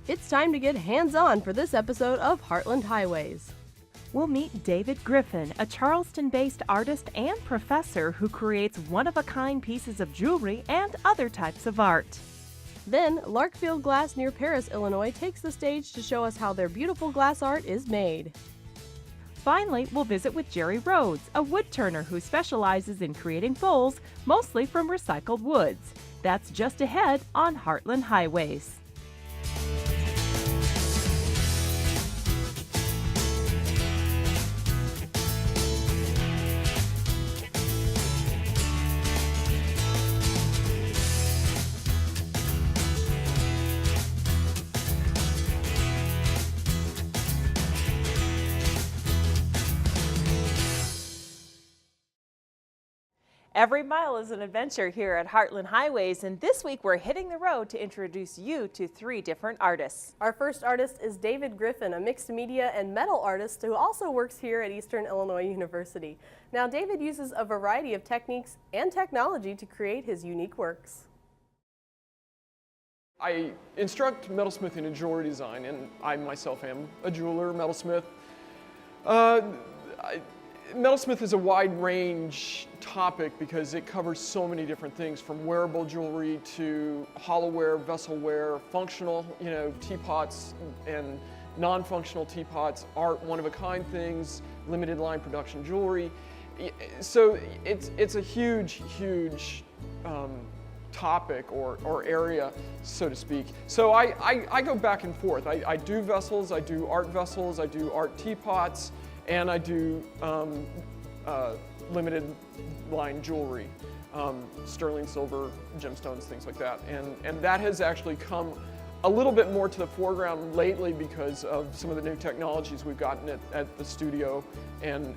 It's time to get hands-on for this episode of Heartland Highways. We'll meet David Griffin, a Charleston-based artist and professor who creates one-of-a-kind pieces of jewelry and other types of art. Then, Larkfield Glass near Paris, Illinois takes the stage to show us how their beautiful glass art is made. Finally, we'll visit with Jerry Rhodes, a woodturner who specializes in creating bowls, mostly from recycled woods. That's just ahead on Heartland Highways. Every mile is an adventure here at Heartland Highways, and this week we're hitting the road to introduce you to 3 different artists. Our first artist is David Griffin, a mixed media and metal artist who also works here at Eastern Illinois University. Now, David uses a variety of techniques and technology to create his unique works. I instruct metalsmithing and jewelry design, and I myself am a jeweler, metalsmith. Metalsmith is a wide range topic because it covers so many different things, from wearable jewelry to hollowware, vesselware, functional, teapots and non-functional teapots, art, one-of-a-kind things, limited line production jewelry. So it's a huge topic or area, so to speak. So I go back and forth. I do vessels, I do art vessels, I do art teapots, and I do limited line jewelry, sterling silver, gemstones, things like that. And that has actually come a little bit more to the foreground lately because of some of the new technologies we've gotten at the studio and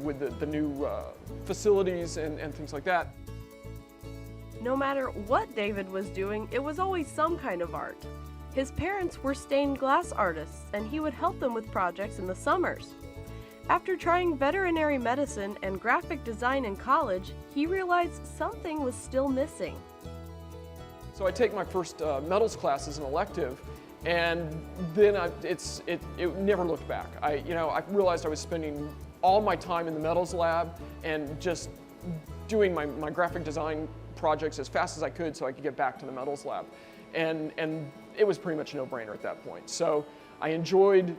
with the new facilities and things like that. No matter what David was doing, it was always some kind of art. His parents were stained glass artists, and he would help them with projects in the summers. After trying veterinary medicine and graphic design in college, he realized something was still missing. So I take my first metals class as an elective, and then it never looked back. I realized I was spending all my time in the metals lab and just doing my graphic design projects as fast as I could so I could get back to the metals lab. And it was pretty much a no-brainer at that point. So I enjoyed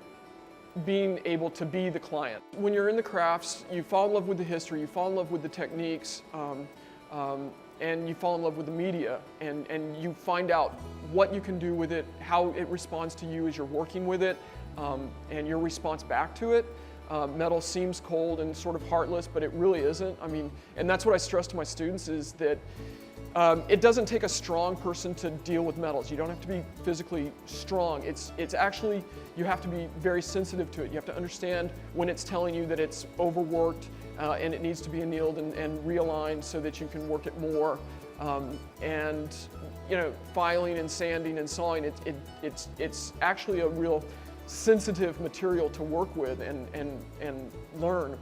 being able to be the client. When you're in the crafts, you fall in love with the history, you fall in love with the techniques, and you fall in love with the media, and you find out what you can do with it, how it responds to you as you're working with it, and your response back to it. Metal seems cold and sort of heartless, but it really isn't. I mean, and that's what I stress to my students is that it doesn't take a strong person to deal with metals. You don't have to be physically strong. It's actually, you have to be very sensitive to it. You have to understand when it's telling you that it's overworked and it needs to be annealed and realigned so that you can work it more. And filing and sanding and sawing, it's actually a real sensitive material to work with and learn.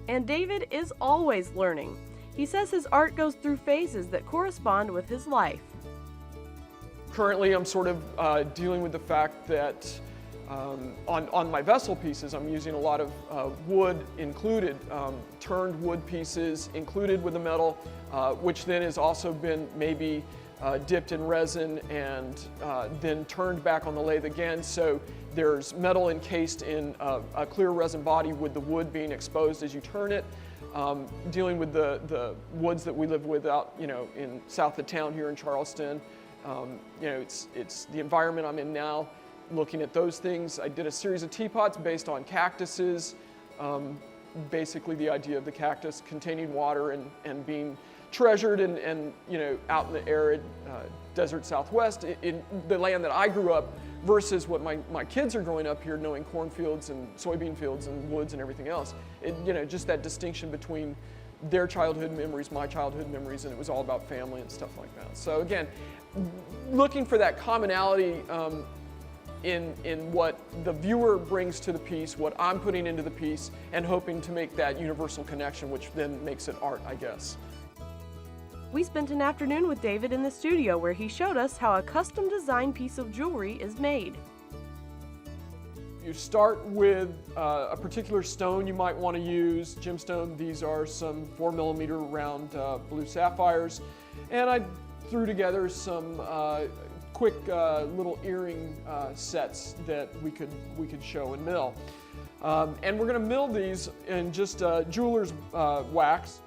And David is always learning. He says his art goes through phases that correspond with his life. Currently, I'm sort of dealing with the fact that on my vessel pieces, I'm using a lot of wood included, turned wood pieces included with the metal, which then has also been maybe dipped in resin and then turned back on the lathe again. So there's metal encased in a clear resin body with the wood being exposed as you turn it. Dealing with the woods that we live with out, in south of town here in Charleston. It's the environment I'm in now, looking at those things. I did a series of teapots based on cactuses. Basically the idea of the cactus containing water and being treasured and out in the arid desert Southwest in the land that I grew up versus what my kids are growing up here knowing cornfields and soybean fields and woods and everything else. Just that distinction between their childhood memories, my childhood memories, and it was all about family and stuff like that. So again, looking for that commonality in what the viewer brings to the piece, what I'm putting into the piece, and hoping to make that universal connection, which then makes it art, I guess. We spent an afternoon with David in the studio where he showed us how a custom designed piece of jewelry is made. You start with a particular stone you might want to use, gemstone. These are some 4mm round blue sapphires. And I threw together some quick little earring sets that we could show and mill. And we're going to mill these in just jeweler's wax.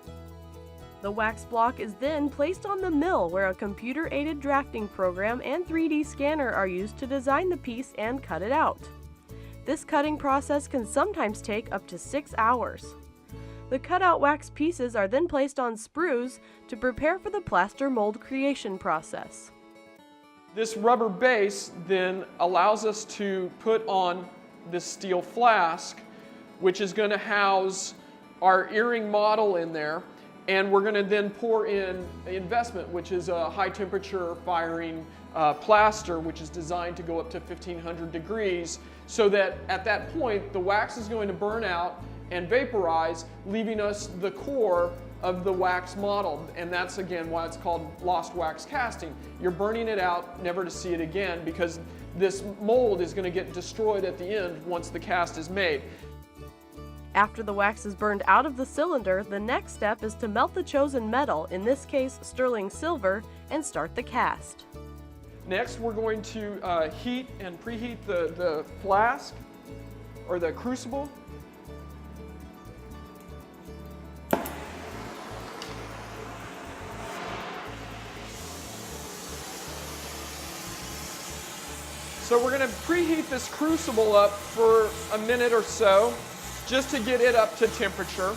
The wax block is then placed on the mill where a computer-aided drafting program and 3D scanner are used to design the piece and cut it out. This cutting process can sometimes take up to 6 hours. The cut-out wax pieces are then placed on sprues to prepare for the plaster mold creation process. This rubber base then allows us to put on this steel flask, which is going to house our earring model in there, and we're going to then pour in investment, which is a high temperature firing plaster, which is designed to go up to 1500 degrees, so that at that point the wax is going to burn out and vaporize, leaving us the core of the wax model. And that's again why it's called lost wax casting. You're burning it out never to see it again, because this mold is going to get destroyed at the end once the cast is made. After the wax is burned out of the cylinder, the next step is to melt the chosen metal, in this case sterling silver, and start the cast. Next, we're going to heat and preheat the flask or the crucible. So we're going to preheat this crucible up for a minute or so, just to get it up to temperature.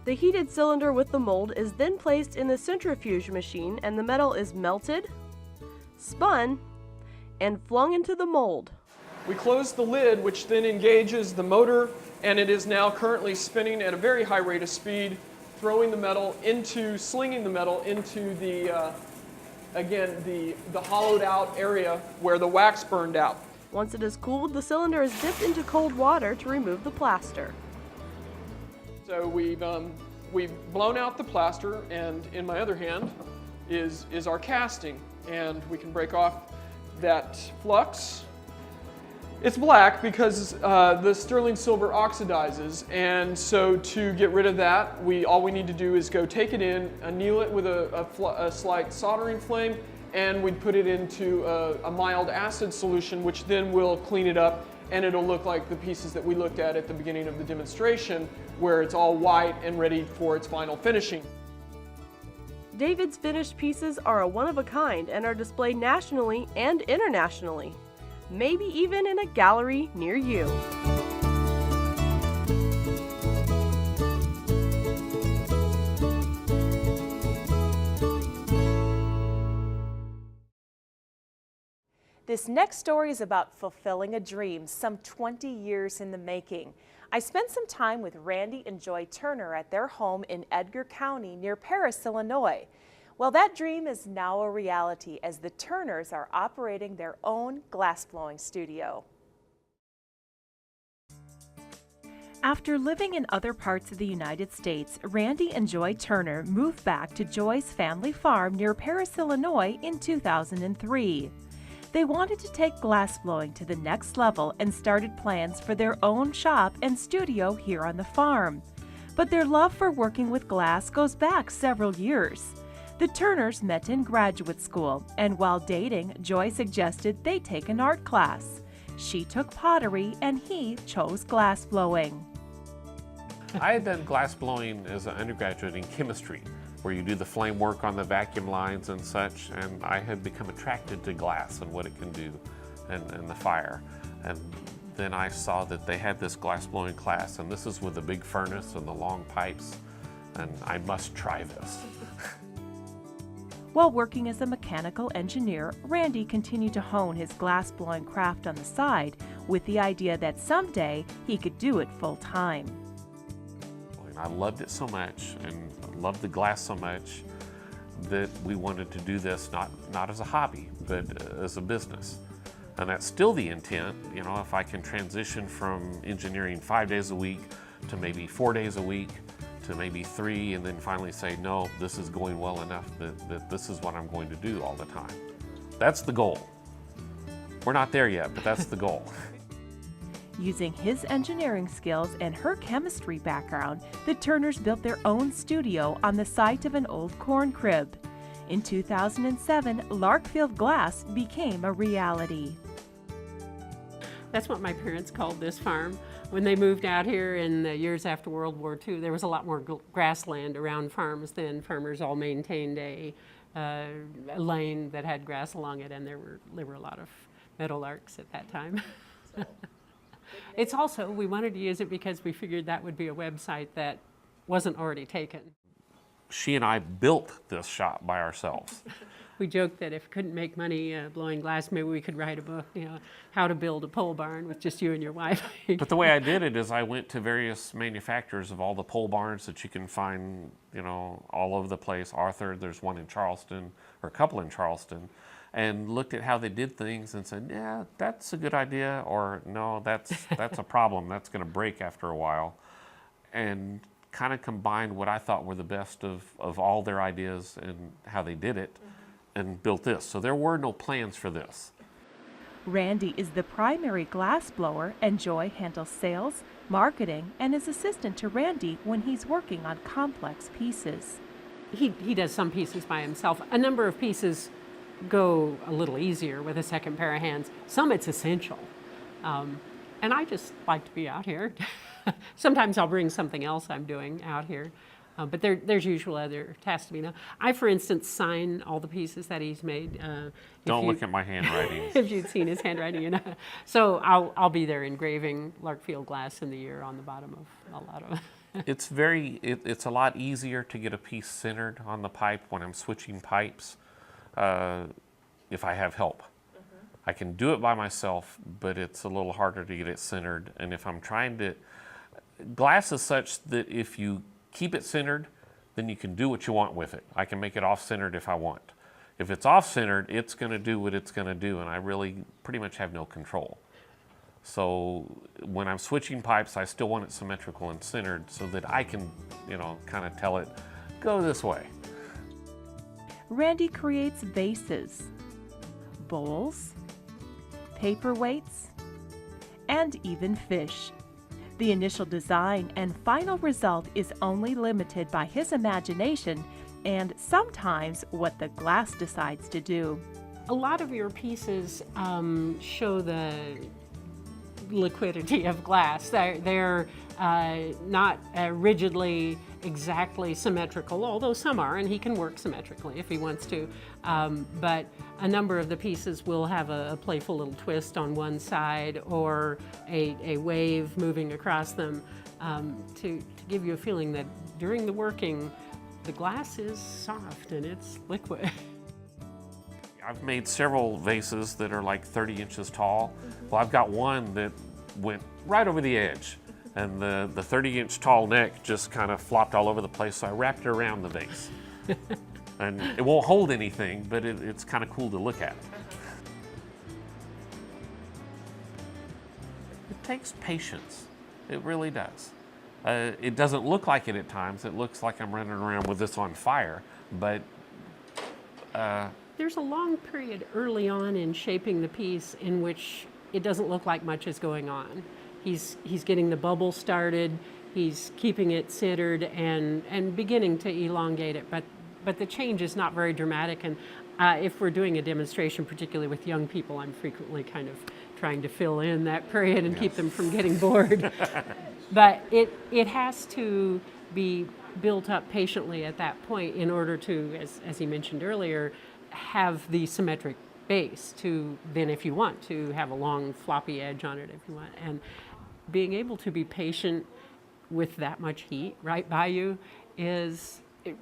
The heated cylinder with the mold is then placed in the centrifuge machine and the metal is melted, spun, and flung into the mold. We close the lid, which then engages the motor, and it is now currently spinning at a very high rate of speed, slinging the metal into the, again, the hollowed out area where the wax burned out. Once it is cooled, the cylinder is dipped into cold water to remove the plaster. So we've blown out the plaster, and in my other hand is our casting, and we can break off that flux. It's black because the sterling silver oxidizes, and so to get rid of that, all we need to do is go take it in, anneal it with a slight soldering flame, and we'd put it into a mild acid solution, which then will clean it up, and it'll look like the pieces that we looked at the beginning of the demonstration, where it's all white and ready for its final finishing. David's finished pieces are a one-of-a-kind and are displayed nationally and internationally, maybe even in a gallery near you. This next story is about fulfilling a dream, some 20 years in the making. I spent some time with Randy and Joy Turner at their home in Edgar County near Paris, Illinois. Well, that dream is now a reality as the Turners are operating their own glassblowing studio. After living in other parts of the United States, Randy and Joy Turner moved back to Joy's family farm near Paris, Illinois in 2003. They wanted to take glassblowing to the next level and started plans for their own shop and studio here on the farm. But their love for working with glass goes back several years. The Turners met in graduate school, and while dating, Joy suggested they take an art class. She took pottery and he chose glassblowing. I had done glassblowing as an undergraduate in chemistry, where you do the flame work on the vacuum lines and such, and I had become attracted to glass and what it can do and the fire. And then I saw that they had this glassblowing class, and this is with the big furnace and the long pipes, and I must try this. While working as a mechanical engineer, Randy continued to hone his glassblowing craft on the side with the idea that someday he could do it full-time. I loved it so much and loved the glass so much that we wanted to do this not as a hobby, but as a business. And that's still the intent. You know, if I can transition from engineering 5 days a week to maybe 4 days a week to maybe 3, and then finally say, no, this is going well enough that this is what I'm going to do all the time. That's the goal. We're not there yet, but that's the goal. Using his engineering skills and her chemistry background, the Turners built their own studio on the site of an old corn crib. In 2007, Larkfield Glass became a reality. That's what my parents called this farm. When they moved out here in the years after World War II, there was a lot more grassland around farms then. Farmers all maintained a lane that had grass along it, and there were a lot of meadowlarks at that time. It's also, we wanted to use it because we figured that would be a website that wasn't already taken. She and I built this shop by ourselves. We joked that if we couldn't make money blowing glass, maybe we could write a book, how to build a pole barn with just you and your wife. But the way I did it is I went to various manufacturers of all the pole barns that you can find, all over the place. Arthur, there's one in Charleston, or a couple in Charleston, and looked at how they did things and said, yeah, that's a good idea, or no, that's a problem. That's going to break after a while. And kind of combined what I thought were the best of all their ideas and how they did it, and built this. So there were no plans for this. Randy is the primary glass blower, and Joy handles sales, marketing, and is assistant to Randy when he's working on complex pieces. He does some pieces by himself. A number of pieces go a little easier with a second pair of hands. Some it's essential. And I just like to be out here. Sometimes I'll bring something else I'm doing out here. But there's usual other tasks to be done. I, for instance, sign all the pieces that he's made. Don't look at my handwriting. If you'd seen his handwriting, So I'll be there engraving Larkfield Glass in the year on the bottom of a lot of It's a lot easier to get a piece centered on the pipe when I'm switching pipes if I have help. I can do it by myself, but it's a little harder to get it centered. And if I'm trying to, glass is such that if you keep it centered, then you can do what you want with it. I can make it off-centered if I want. If it's off-centered, it's going to do what it's going to do, and I really pretty much have no control. So when I'm switching pipes, I still want it symmetrical and centered so that I can, kind of tell it, go this way. Randy creates vases, bowls, paperweights, and even fish. The initial design and final result is only limited by his imagination and sometimes what the glass decides to do. A lot of your pieces show the liquidity of glass. They're not rigidly exactly symmetrical, although some are, and he can work symmetrically if he wants to. But a number of the pieces will have a playful little twist on one side or a wave moving across them to give you a feeling that during the working, the glass is soft and it's liquid. I've made several vases that are like 30 inches tall. Well, I've got one that went right over the edge, and the 30-inch tall neck just kind of flopped all over the place, so I wrapped it around the vase. And it won't hold anything, but it's kind of cool to look at. It takes patience. It really does. It doesn't look like it at times. It looks like I'm running around with this on fire, but There's a long period early on in shaping the piece in which it doesn't look like much is going on. He's getting the bubble started, he's keeping it centered and beginning to elongate it, but the change is not very dramatic. And if we're doing a demonstration, particularly with young people, I'm frequently kind of trying to fill in that period and keep them from getting bored. But it has to be built up patiently at that point in order to, as he mentioned earlier, have the symmetric base to then, if you want, to have a long floppy edge on it if you want. And being able to be patient with that much heat right by you is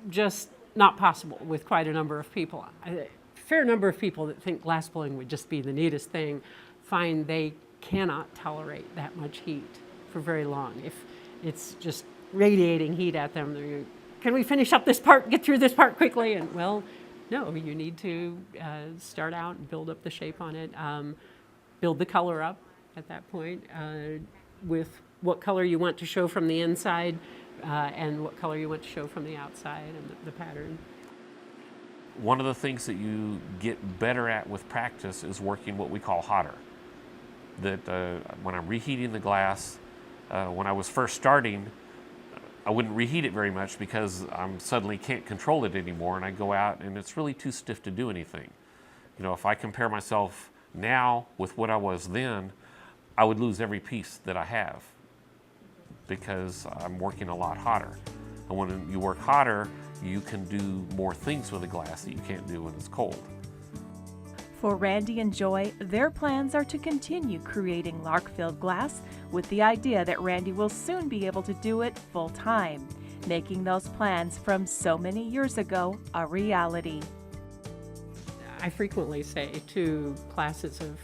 just not possible with quite a number of people. A fair number of people that think glass blowing would just be the neatest thing find they cannot tolerate that much heat for very long. If it's just radiating heat at them, they're, can we finish up this part, get through this part quickly? And well, no, you need to start out and build up the shape on it, build the color up at that point with what color you want to show from the inside. and what color you want to show from the outside and the pattern. One of the things that you get better at with practice is working what we call hotter. That when I'm reheating the glass, when I was first starting, I wouldn't reheat it very much because I suddenly can't control it anymore, and I go out and it's really too stiff to do anything. You know, if I compare myself now with what I was then, I would lose every piece that I have because I'm working a lot hotter. And when you work hotter, you can do more things with the glass that you can't do when it's cold. For Randy and Joy, their plans are to continue creating lark-filled glass with the idea that Randy will soon be able to do it full-time, making those plans from so many years ago a reality. I frequently say to classes of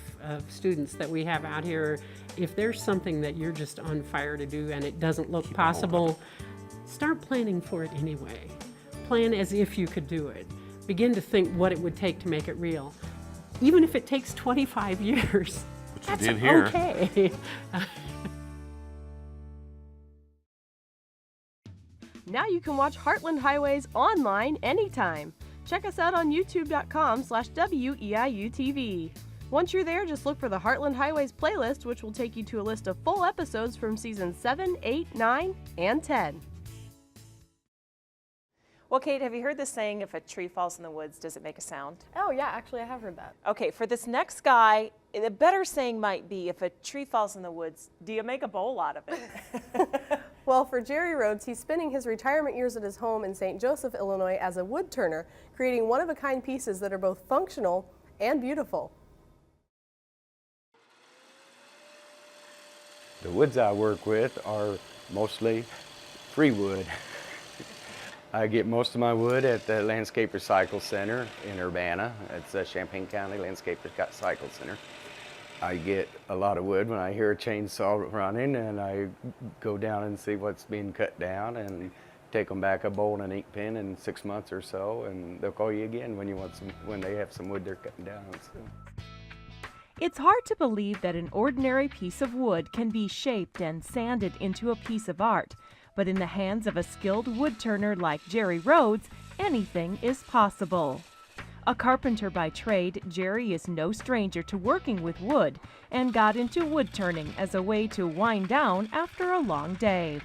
students that we have out here, if there's something that you're just on fire to do and it doesn't look possible, start planning for it anyway. Plan as if you could do it. Begin to think what it would take to make it real. Even if it takes 25 years, But you that's did here. okay. Now you can watch Heartland Highways online anytime. Check us out on youtube.com/WEIUTV. Once you're there, just look for the Heartland Highways playlist, which will take you to a list of full episodes from seasons 7, 8, 9, and 10. Well, Kate, have you heard this saying, if a tree falls in the woods, does it make a sound? Oh yeah, actually I have heard that. Okay, for this next guy, the better saying might be, if a tree falls in the woods, do you make a bowl out of it? Well, for Jerry Rhodes, he's spending his retirement years at his home in St. Joseph, Illinois as a wood turner, creating one-of-a-kind pieces that are both functional and beautiful. The woods I work with are mostly free wood. I get most of my wood at the Landscape Recycle Center in Urbana. It's a Champaign County Landscape Recycle Center. I get a lot of wood when I hear a chainsaw running, and I go down and see what's being cut down and take them back a bowl and an ink pen in 6 months or so, and they'll call you again when they have some wood they're cutting down. So. It's hard to believe that an ordinary piece of wood can be shaped and sanded into a piece of art, but in the hands of a skilled wood turner like Jerry Rhodes, anything is possible. A carpenter by trade, Jerry is no stranger to working with wood and got into wood turning as a way to wind down after a long day.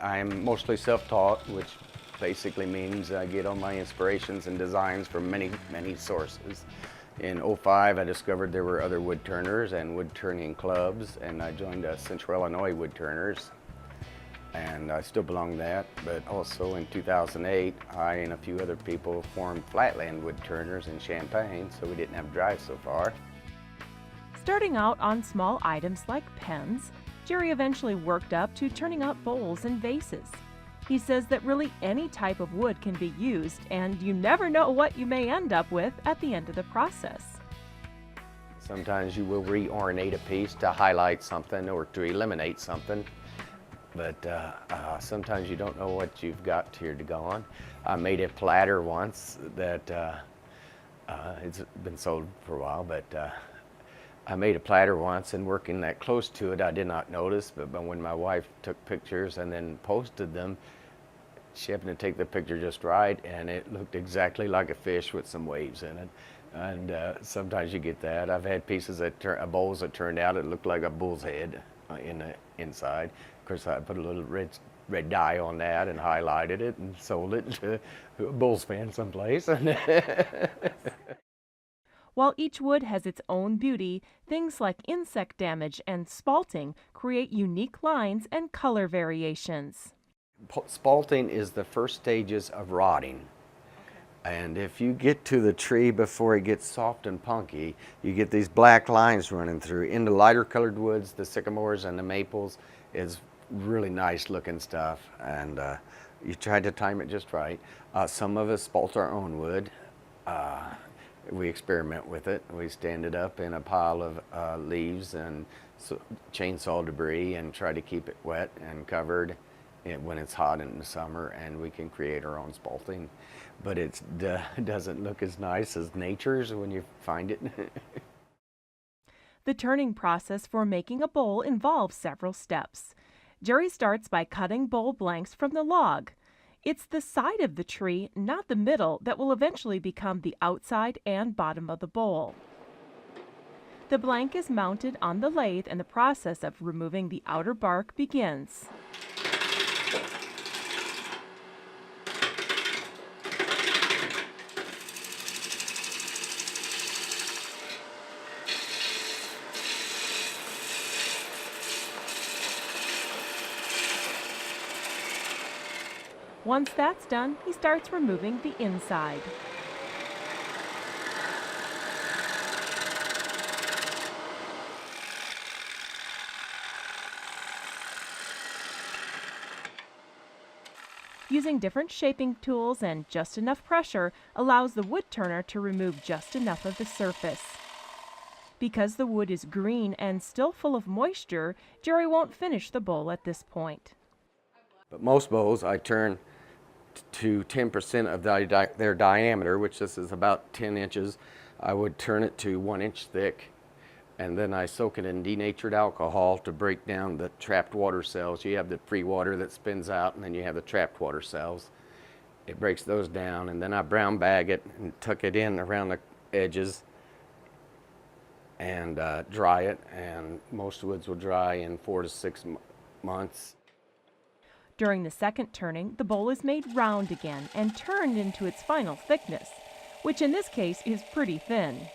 I'm mostly self-taught, which basically means I get all my inspirations and designs from many, many sources. In '05, I discovered there were other wood turners and wood turning clubs, and I joined Central Illinois Wood Turners, and I still belong to that. But also in 2008, I and a few other people formed Flatland Wood Turners in Champaign, so we didn't have to drive so far. Starting out on small items like pens, Jerry eventually worked up to turning out bowls and vases. He says that really any type of wood can be used, and you never know what you may end up with at the end of the process. Sometimes you will reornate a piece to highlight something or to eliminate something, but sometimes you don't know what you've got here to go on. I made a platter once that it's been sold for a while, but I made a platter once, and working that close to it, I did not notice, but when my wife took pictures and then posted them, she happened to take the picture just right, and it looked exactly like a fish with some waves in it. And sometimes you get that. I've had pieces bowls that turned out, it looked like a bull's head in the inside. Of course, I put a little red dye on that and highlighted it and sold it to a Bulls fan someplace. While each wood has its own beauty, things like insect damage and spalting create unique lines and color variations. Spalting is the first stages of rotting. And if you get to the tree before it gets soft and punky, you get these black lines running through. In the lighter colored woods, the sycamores and the maples is really nice looking stuff, and you try to time it just right. Some of us spalt our own wood. We experiment with it. We stand it up in a pile of leaves and chainsaw debris and try to keep it wet and covered when it's hot in the summer, and we can create our own spalting. But it doesn't look as nice as nature's when you find it. The turning process for making a bowl involves several steps. Jerry starts by cutting bowl blanks from the log. It's the side of the tree, not the middle, that will eventually become the outside and bottom of the bowl. The blank is mounted on the lathe and the process of removing the outer bark begins. Once that's done, he starts removing the inside. Using different shaping tools and just enough pressure allows the wood turner to remove just enough of the surface. Because the wood is green and still full of moisture, Jerry won't finish the bowl at this point. But most bowls I turn to 10% of their diameter, which this is about 10 inches. I would turn it to 1 inch thick, and then I soak it in denatured alcohol to break down the trapped water cells. You have the free water that spins out, and then you have the trapped water cells. It breaks those down, and then I brown bag it and tuck it in around the edges and dry it, and most woods will dry in 4 to 6 months. During the second turning, the bowl is made round again and turned into its final thickness, which in this case is pretty thin.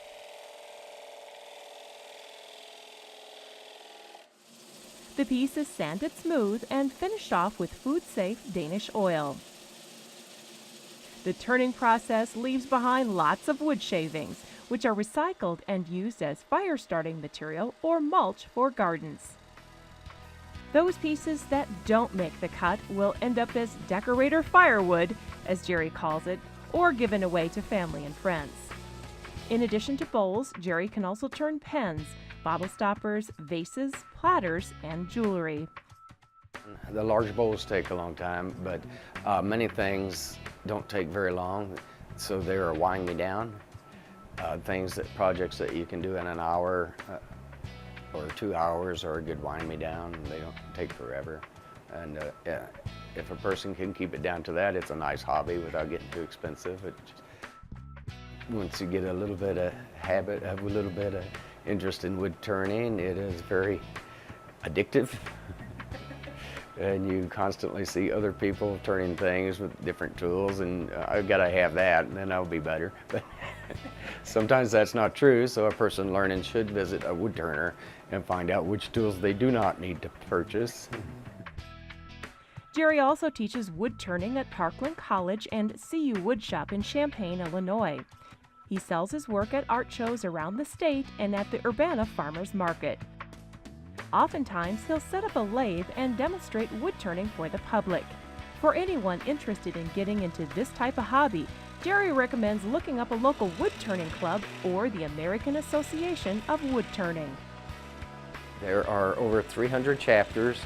The piece is sanded smooth and finished off with food-safe Danish oil. The turning process leaves behind lots of wood shavings, which are recycled and used as fire-starting material or mulch for gardens. Those pieces that don't make the cut will end up as decorator firewood, as Jerry calls it, or given away to family and friends. In addition to bowls, Jerry can also turn pens, bottle stoppers, vases, platters, and jewelry. The large bowls take a long time, but many things don't take very long, so they're wind me down. Projects that you can do in an hour or 2 hours are a good wind me down. They don't take forever. And if a person can keep it down to that, it's a nice hobby without getting too expensive. Once you get a little bit of habit, have a little bit of interest in wood turning, it is very addictive. And you constantly see other people turning things with different tools, and I've got to have that, and then I'll be better. But sometimes that's not true, so a person learning should visit a wood turner and find out which tools they do not need to purchase. Jerry also teaches wood turning at Parkland College and CU Woodshop in Champaign, Illinois. He sells his work at art shows around the state and at the Urbana Farmers Market. Oftentimes, he'll set up a lathe and demonstrate wood turning for the public. For anyone interested in getting into this type of hobby, Jerry recommends looking up a local wood turning club or the American Association of Wood Turning. There are over 300 chapters,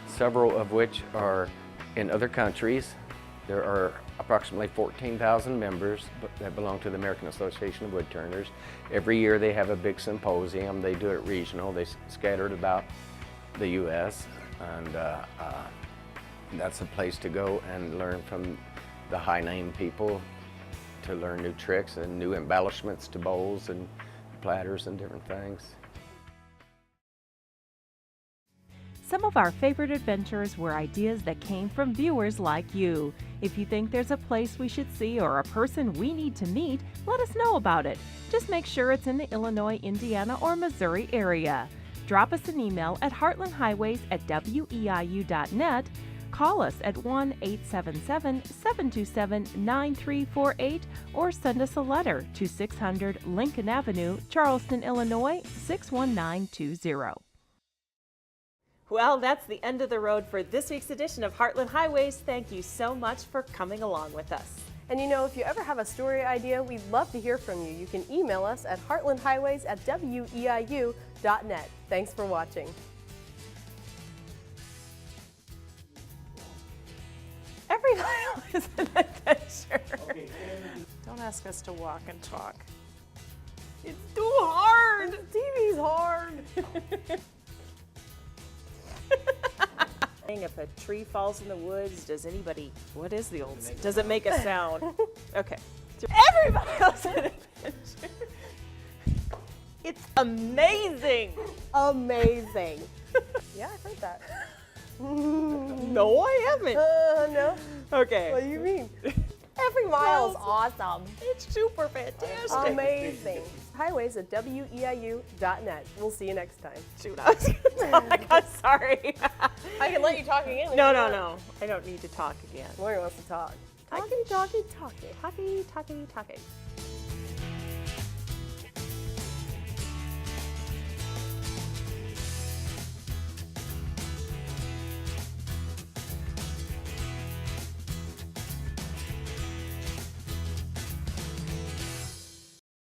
several of which are in other countries. There are approximately 14,000 members that belong to the American Association of Wood Turners. Every year they have a big symposium. They do it regional. They scattered about the U.S. and that's a place to go and learn from the high-name people to learn new tricks and new embellishments to bowls and platters and different things. Some of our favorite adventures were ideas that came from viewers like you. If you think there's a place we should see or a person we need to meet, let us know about it. Just make sure it's in the Illinois, Indiana, or Missouri area. Drop us an email at heartlandhighways@weiu.net, call us at 1-877-727-9348, or send us a letter to 600 Lincoln Avenue, Charleston, Illinois, 61920. Well, that's the end of the road for this week's edition of Heartland Highways. Thank you so much for coming along with us. And you know, if you ever have a story idea, we'd love to hear from you. You can email us at heartlandhighways@weiu.net. Thanks for watching. Every mile is an adventure. Don't ask us to walk and talk. It's too hard. TV's hard. If a tree falls in the woods, does anybody, what is the old, does it make a sound? Okay. Everybody else in adventure. It's amazing. Amazing. Yeah, I've heard that. No, I haven't. No. Okay. What do you mean? Every mile is awesome. It's super fantastic. Amazing. Highways at weiu.net. We'll see you next time. Shoot, I was gonna talk. I'm sorry. I can let you talk again. No. I don't need to talk again. Lori wants to talk. Talkie.